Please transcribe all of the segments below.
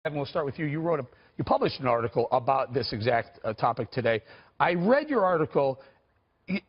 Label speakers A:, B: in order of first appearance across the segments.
A: And we'll start with you. You published an article about this exact topic today. I read your article.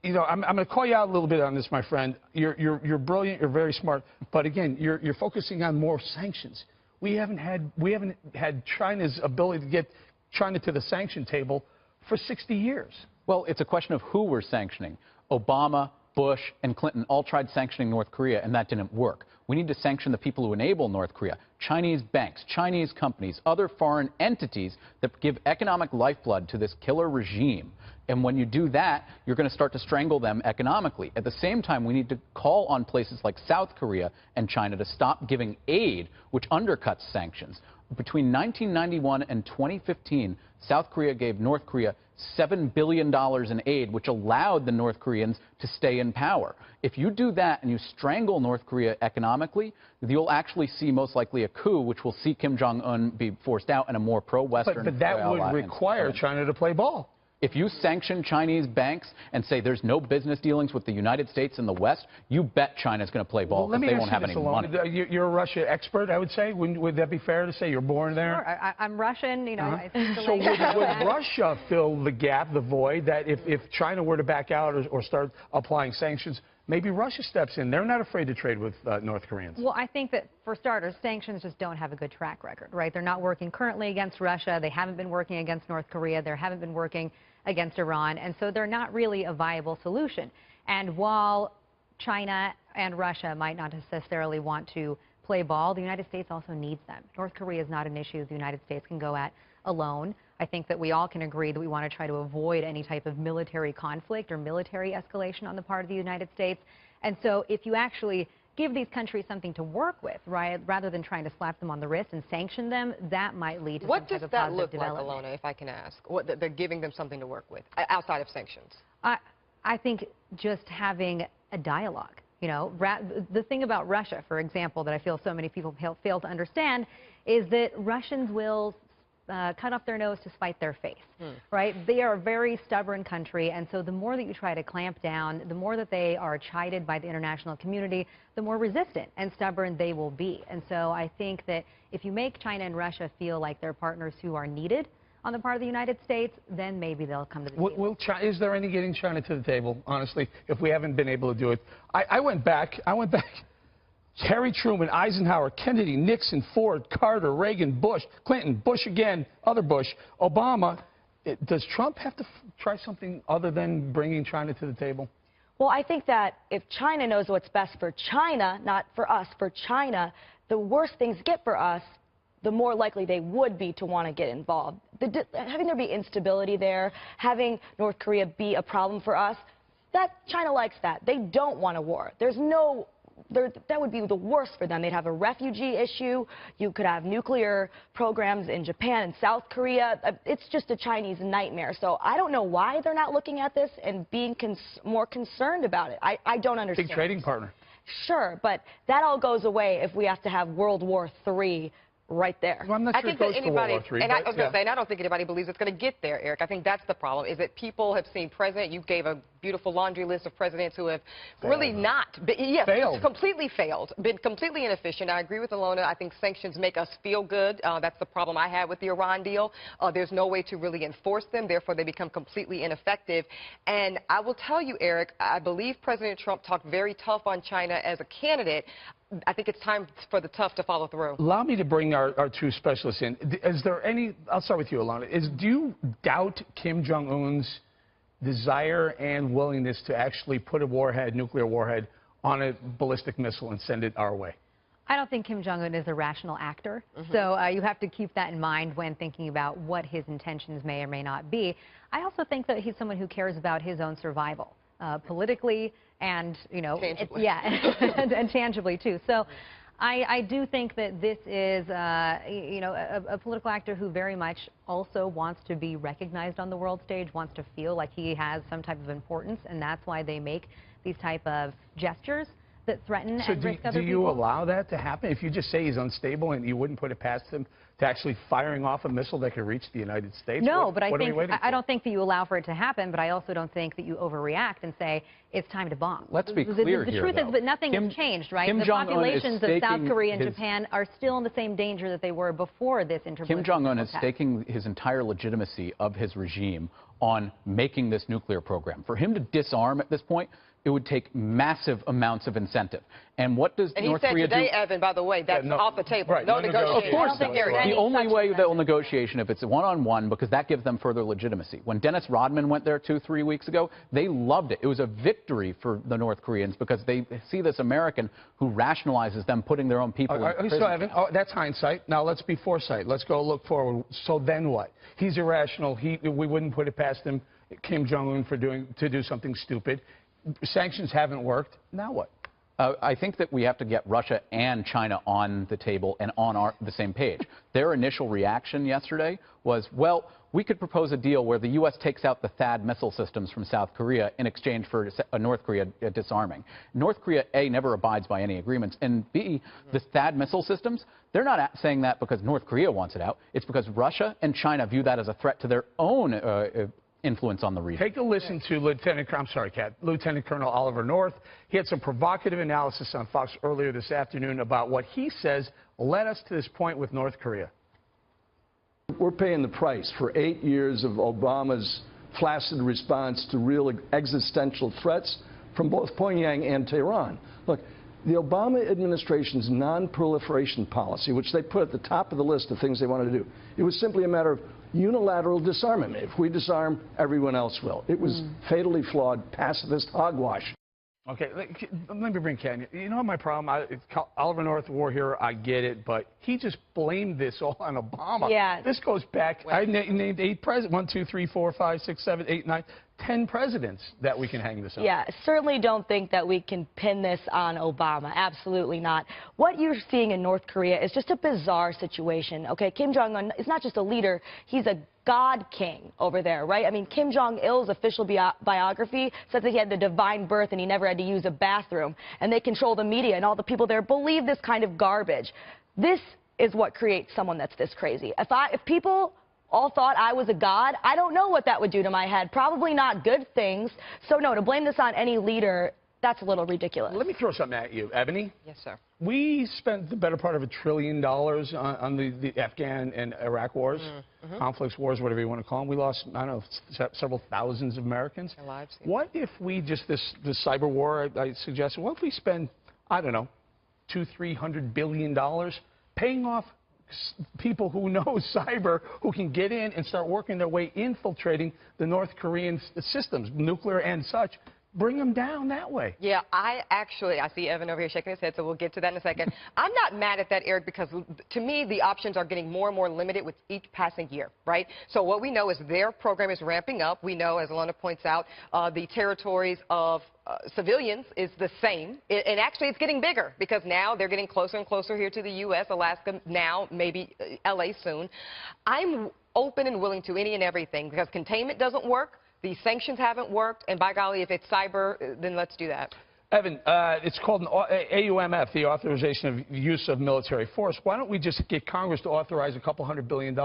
A: I'm going to call you out a little bit on this, my friend. You're brilliant. You're very smart. But again, you're focusing on more sanctions. We haven't had China's ability to get China to the sanction table for 60 years.
B: Well, it's a question of who we're sanctioning. Obama, Bush, and Clinton all tried sanctioning North Korea, and that didn't work. We need to sanction the people who enable North Korea, Chinese banks, Chinese companies, other foreign entities that give economic lifeblood to this killer regime. And when you do that, you're going to start to strangle them economically. At the same time, we need to call on places like South Korea and China to stop giving aid, which undercuts sanctions. Between 1991 and 2015, South Korea gave North Korea $7 billion in aid, which allowed the North Koreans to stay in power. If you do that and you strangle North Korea economically, you'll actually see most likely a coup, which will see Kim Jong-un be forced out and a more pro-Western.
A: But that would require China to play ball.
B: If you sanction Chinese banks and say there's no business dealings with the United States and the West, you bet China's going to play ball because they won't have any money.
A: You're a Russia expert, I would say. Would that be fair to say? You're born there?
C: Sure. I'm Russian. I think
A: so would Russia fill the gap, the void, that if China were to back out or start applying sanctions, maybe Russia steps in? They're not afraid to trade with North Koreans.
C: Well, I think that, for starters, sanctions just don't have a good track record, right? They're not working currently against Russia. They haven't been working against North Korea. They haven't been working against Iran, and so they're not really a viable solution. And while China and Russia might not necessarily want to play ball, the United States also needs them. North Korea is not an issue the United States can go at alone. I think that we all can agree that we want to try to avoid any type of military conflict or military escalation on the part of the United States. And so if you actually give these countries something to work with, right, rather than trying to slap them on the wrist and sanction them, that might lead to some type of positive development.
D: What does that look like, Alona, if I can ask? They're giving them something to work with, outside of sanctions?
C: I think just having a dialogue. The thing about Russia, for example, that I feel so many people fail to understand is that Russians will cut off their nose to spite their face, right? They are a very stubborn country, and so the more that you try to clamp down, the more that they are chided by the international community, the more resistant and stubborn they will be. And so I think that if you make China and Russia feel like they're partners who are needed on the part of the United States, then maybe they'll come to the table.
A: Is there any getting China to the table, honestly, if we haven't been able to do it? I went back. Harry Truman, Eisenhower, Kennedy, Nixon, Ford, Carter, Reagan, Bush, Clinton, Bush again, other Bush, Obama. Does Trump have to try something other than bringing China to the table?
E: Well, I think that if China knows what's best for China, not for us, for China, the worse things get for us, the more likely they would be to want to get involved. Having there be instability there, having North Korea be a problem for us, China likes that. They don't want a war. That would be the worst for them. They'd have a refugee issue. You could have nuclear programs in Japan and South Korea. It's just a Chinese nightmare. So I don't know why they're not looking at this and being more concerned about it. I don't understand.
A: Big trading partner.
E: Sure, but that all goes away if we have to have World War III right there.
A: Well, I'm not sure it goes to World War III.
D: And I was going to say, and I don't think anybody believes it's going to get there, Eric. I think that's the problem, is that people have seen president. You gave a beautiful laundry list of presidents who have really completely failed, been completely inefficient. I agree with Alona. I think sanctions make us feel good. That's the problem I had with the Iran deal. There's no way to really enforce them. Therefore, they become completely ineffective. And I will tell you, Eric, I believe President Trump talked very tough on China as a candidate. I think it's time for the tough to follow through.
A: Allow me to bring our two specialists in. Is there any, I'll start with you, Alona. Do you doubt Kim Jong-un's desire and willingness to actually put a warhead, nuclear warhead, on a ballistic missile and send it our way?
C: I don't think Kim Jong-un is a rational actor. So you have to keep that in mind when thinking about what his intentions may or may not be. I also think that he's someone who cares about his own survival. Politically and,
D: tangibly.
C: and tangibly, too. So I do think that this is, a political actor who very much also wants to be recognized on the world stage, wants to feel like he has some type of importance, and that's why they make these type of gestures that threaten and risk other people.
A: Do you allow that to happen? If you just say he's unstable and you wouldn't put it past him to actually firing off a missile that could reach the United States?
C: No, but I
A: don't
C: think that you allow for it to happen, but I also don't think that you overreact and say it's time to bomb.
B: Let's be clear
C: the
B: here,
C: truth
B: though.
C: is that nothing has changed, right? The populations of South Korea and Japan are still in the same danger that they were before this intervention.
B: Kim Jong-un is staking his entire legitimacy of his regime on making this nuclear program. For him to disarm at this point, it would take massive amounts of incentive. And what does North Korea do?
D: And he said today, Evan, by the way, that's off the table.
A: Right,
D: no
A: negotiation.
D: negotiation.
B: Of course not. The only way they'll negotiation if it's one-on-one, because that gives them further legitimacy. When Dennis Rodman went there 2-3 weeks ago, they loved it. It was a victory for the North Koreans because they see this American who rationalizes them putting their own people in prison.
A: So, Evan, that's hindsight. Now let's be foresight. Let's go look forward. So then what? He's irrational. We wouldn't put it past him, Kim Jong-un, to do something stupid. Sanctions haven't worked. Now what?
B: I think that we have to get Russia and China on the table and on the same page. Their initial reaction yesterday was, well, we could propose a deal where the U.S. takes out the THAAD missile systems from South Korea in exchange for North Korea disarming. North Korea, A, never abides by any agreements, and B, the THAAD missile systems, they're not saying that because North Korea wants it out. It's because Russia and China view that as a threat to their own influence on the region.
A: Take a listen to Lieutenant Colonel Oliver North. He had some provocative analysis on Fox earlier this afternoon about what he says led us to this point with North Korea.
F: We're paying the price for 8 years of Obama's flaccid response to real existential threats from both Pyongyang and Tehran. Look, the Obama administration's non-proliferation policy, which they put at the top of the list of things they wanted to do, it was simply a matter of unilateral disarmament. If we disarm, everyone else will. It was fatally flawed, pacifist hogwash.
A: Okay, let me bring Ken. You know my problem? Oliver North, war hero, I get it, but he just blamed this all on Obama.
E: Yeah.
A: This goes back, I named 8 presidents, 1, 2, 3, 4, 5, 6, 7, 8, 9, 10 presidents that we can hang this on.
E: Yeah, certainly don't think that we can pin this on Obama. Absolutely not. What you're seeing in North Korea is just a bizarre situation. Okay, Kim Jong-un is not just a leader, he's a God king over there, right? I mean, Kim Jong-il's official biography says that he had the divine birth and he never had to use a bathroom. And they control the media, and all the people there believe this kind of garbage. This is what creates someone that's this crazy. If people all thought I was a god, I don't know what that would do to my head. Probably not good things. So no, to blame this on any leader, that's a little ridiculous.
A: Let me throw something at you, Ebony.
D: Yes, sir.
A: We spent the better part of $1 trillion on the Afghan and Iraq wars, conflicts, wars, whatever you want to call them. We lost, I don't know, several thousands of Americans.
D: Their lives, yeah.
A: What if we just, this cyber war I suggested, what if we spend, I don't know, $200–300 billion paying off people who know cyber, who can get in and start working their way infiltrating the North Korean systems, nuclear and such, bring them down that way.
D: Yeah, I see Evan over here shaking his head, so we'll get to that in a second. I'm not mad at that, Eric, because to me, the options are getting more and more limited with each passing year, right? So what we know is their program is ramping up. We know, as Alana points out, the territories of civilians is the same. And actually, it's getting bigger because now they're getting closer and closer here to the U.S., Alaska now, maybe L.A. soon. I'm open and willing to any and everything because containment doesn't work. The sanctions haven't worked, and by golly, if it's cyber, then let's do that.
A: Evan, it's called an AUMF, the Authorization of Use of Military Force. Why don't we just get Congress to authorize $200 billion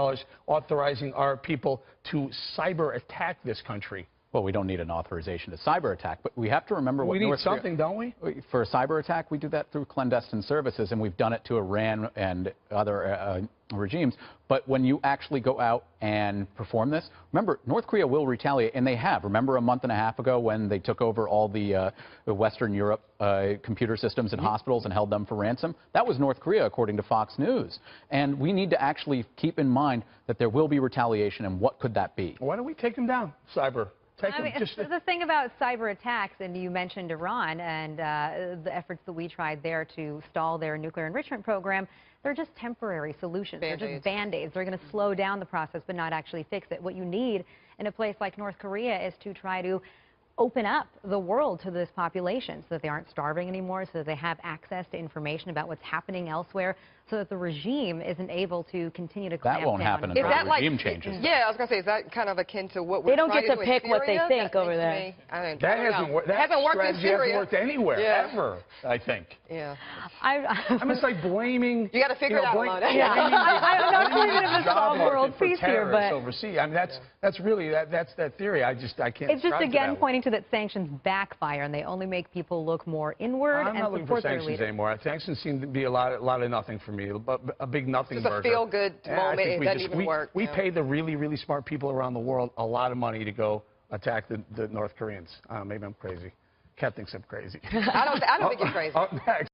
A: authorizing our people to cyber attack this country?
B: Well, we don't need an authorization to cyber attack, but we have to remember what
A: we need something, don't we?
B: For a cyber attack, we do that through clandestine services, and we've done it to Iran and other regimes. But when you actually go out and perform this, remember, North Korea will retaliate, and they have. Remember a month and a half ago when they took over all the Western Europe computer systems and hospitals and held them for ransom? That was North Korea, according to Fox News. And we need to actually keep in mind that there will be retaliation, and what could that be?
A: Why don't we take them down, cyber?
C: The thing about cyber attacks, and you mentioned Iran and the efforts that we tried there to stall their nuclear enrichment program, they're just temporary solutions. They're just Band-Aids. They're going to slow down the process but not actually fix it. What you need in a place like North Korea is to try to open up the world to this population so that they aren't starving anymore, so that they have access to information about what's happening elsewhere, so that the regime isn't able to continue to clamp down.
B: That won't happen until the regime changes.
D: Yeah, I was going to say, is that kind of akin to what we're
E: trying to do? They don't get to pick what they think
D: that
E: over there.
A: That hasn't worked. That
D: hasn't worked in Syria.
A: Hasn't worked anywhere, ever, I think.
D: Yeah.
A: I mean, it's like blaming...
D: You got to figure it out, Alana.
C: Yeah. I'm not claiming to solve world peace here, but...
A: overseas. I mean, that's really, that's that theory. I can't...
C: It's just, again, pointing to that sanctions backfire, and they only make people look more inward and support their leader.
A: I'm not looking for sanctions anymore. Sanctions seem to be a lot of nothing for me, a big nothing burger.
D: It's a feel-good moment. It doesn't even work.
A: We pay the really, really smart people around the world a lot of money to go attack the North Koreans. Maybe I'm crazy. Kat thinks I'm crazy.
D: I don't think you're crazy.
A: Up next.